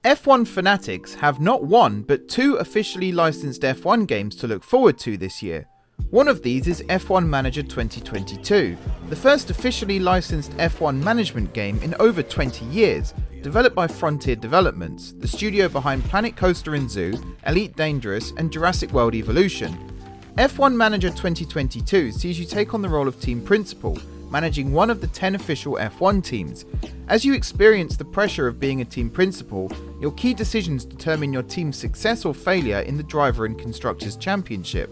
F1 fanatics have not one but two officially licensed F1 games to look forward to this year. One of these is F1 Manager 2022, the first officially licensed F1 management game in over 20 years, developed by Frontier Developments, the studio behind Planet Coaster and Zoo, Elite Dangerous and Jurassic World Evolution. F1 Manager 2022 sees you take on the role of team principal, managing one of the 10 official F1 teams. As you experience the pressure of being a team principal, your key decisions determine your team's success or failure in the Driver and Constructors Championship.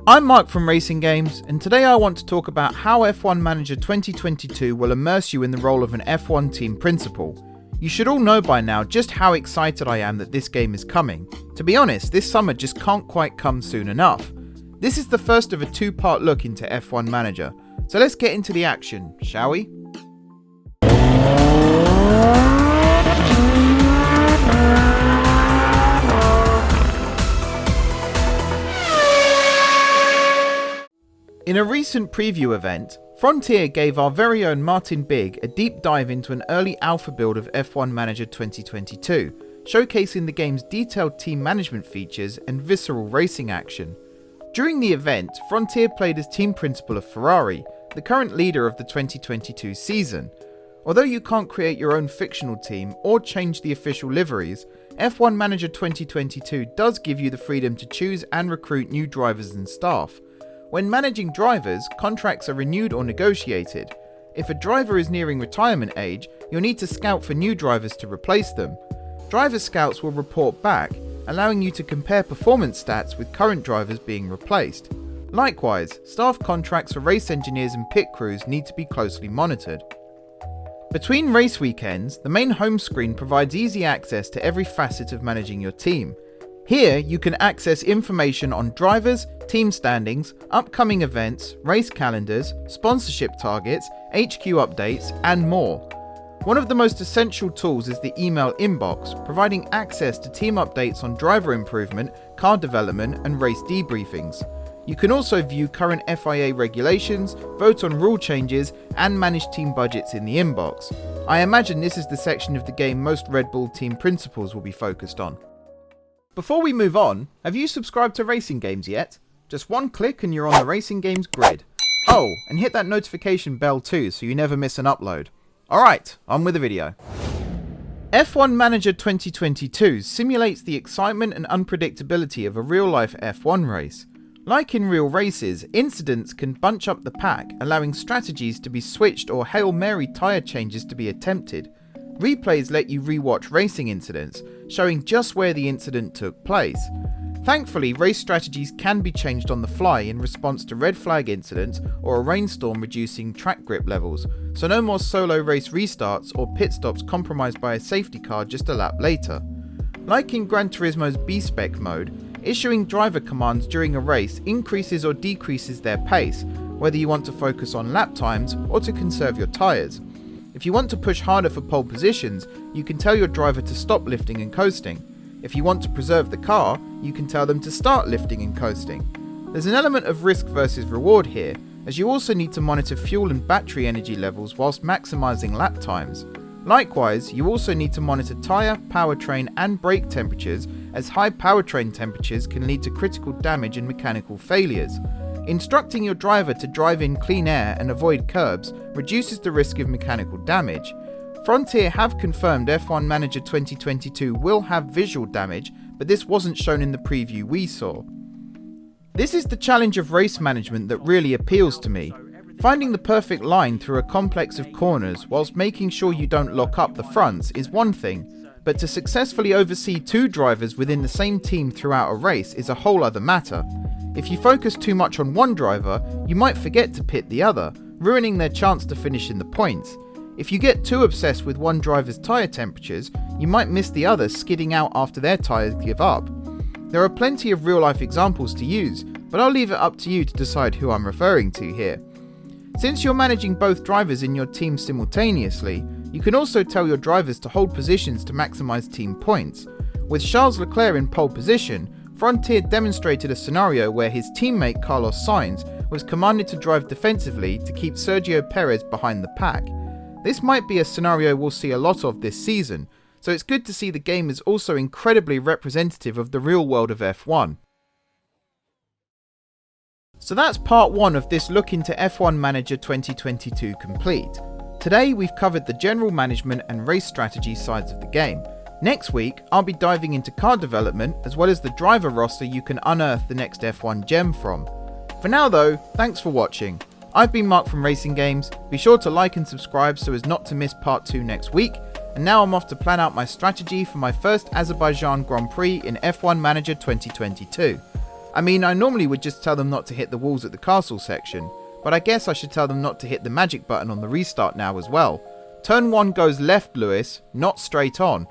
I'm Mark from Racing Games, and today I want to talk about how F1 Manager 2022 will immerse you in the role of an F1 team principal. You should all know by now just how excited I am that this game is coming. To be honest, this summer just can't quite come soon enough. This is the first of a two-part look into F1 Manager, so let's get into the action, shall we? In a recent preview event, Frontier gave our very own Martin Bigg a deep dive into an early alpha build of F1 Manager 2022, showcasing the game's detailed team management features and visceral racing action. During the event, Frontier played as team principal of Ferrari, the current leader of the 2022 season. Although you can't create your own fictional team or change the official liveries, F1 Manager 2022 does give you the freedom to choose and recruit new drivers and staff. When managing drivers, contracts are renewed or negotiated. If a driver is nearing retirement age, you'll need to scout for new drivers to replace them. Driver scouts will report back, allowing you to compare performance stats with current drivers being replaced. Likewise, staff contracts for race engineers and pit crews need to be closely monitored. Between race weekends, the main home screen provides easy access to every facet of managing your team. Here, you can access information on drivers, team standings, upcoming events, race calendars, sponsorship targets, HQ updates, and more. One of the most essential tools is the email inbox, providing access to team updates on driver improvement, car development, and race debriefings. You can also view current FIA regulations, vote on rule changes, and manage team budgets in the inbox. I imagine this is the section of the game most Red Bull team principals will be focused on. Before we move on, have you subscribed to Racing Games yet? Just one click and you're on the Racing Games grid. Oh, and hit that notification bell too so you never miss an upload. Alright, on with the video. F1 Manager 2022 simulates the excitement and unpredictability of a real-life F1 race. Like in real races, incidents can bunch up the pack, allowing strategies to be switched or Hail Mary tyre changes to be attempted. Replays let you rewatch racing incidents, showing just where the incident took place. Thankfully, race strategies can be changed on the fly in response to red flag incidents or a rainstorm reducing track grip levels, so no more solo race restarts or pit stops compromised by a safety car just a lap later. Like in Gran Turismo's B-Spec mode, issuing driver commands during a race increases or decreases their pace, whether you want to focus on lap times or to conserve your tyres. If you want to push harder for pole positions, you can tell your driver to stop lifting and coasting. If you want to preserve the car, you can tell them to start lifting and coasting. There's an element of risk versus reward here, as you also need to monitor fuel and battery energy levels whilst maximising lap times. Likewise, you also need to monitor tyre, powertrain and brake temperatures, as high powertrain temperatures can lead to critical damage and mechanical failures. Instructing your driver to drive in clean air and avoid curbs reduces the risk of mechanical damage. Frontier have confirmed F1 Manager 2022 will have visual damage, but this wasn't shown in the preview we saw. This is the challenge of race management that really appeals to me. Finding the perfect line through a complex of corners whilst making sure you don't lock up the fronts is one thing, but to successfully oversee two drivers within the same team throughout a race is a whole other matter. If you focus too much on one driver, you might forget to pit the other, ruining their chance to finish in the points. If you get too obsessed with one driver's tyre temperatures, you might miss the other skidding out after their tyres give up. There are plenty of real-life examples to use, but I'll leave it up to you to decide who I'm referring to here. Since you're managing both drivers in your team simultaneously, you can also tell your drivers to hold positions to maximise team points. With Charles Leclerc in pole position, Frontier demonstrated a scenario where his teammate Carlos Sainz was commanded to drive defensively to keep Sergio Perez behind the pack. This might be a scenario we'll see a lot of this season, so it's good to see the game is also incredibly representative of the real world of F1. So that's part 1 of this look into F1 Manager 2022 complete. Today we've covered the general management and race strategy sides of the game. Next week I'll be diving into car development as well as the driver roster you can unearth the next F1 gem from. For now though, thanks for watching. I've been Mark from Racing Games. Be sure to like and subscribe so as not to miss part 2 next week. And now I'm off to plan out my strategy for my first Azerbaijan Grand Prix in F1 Manager 2022. I mean, I normally would just tell them not to hit the walls at the castle section, but I guess I should tell them not to hit the magic button on the restart now as well. Turn 1 goes left, Lewis, not straight on.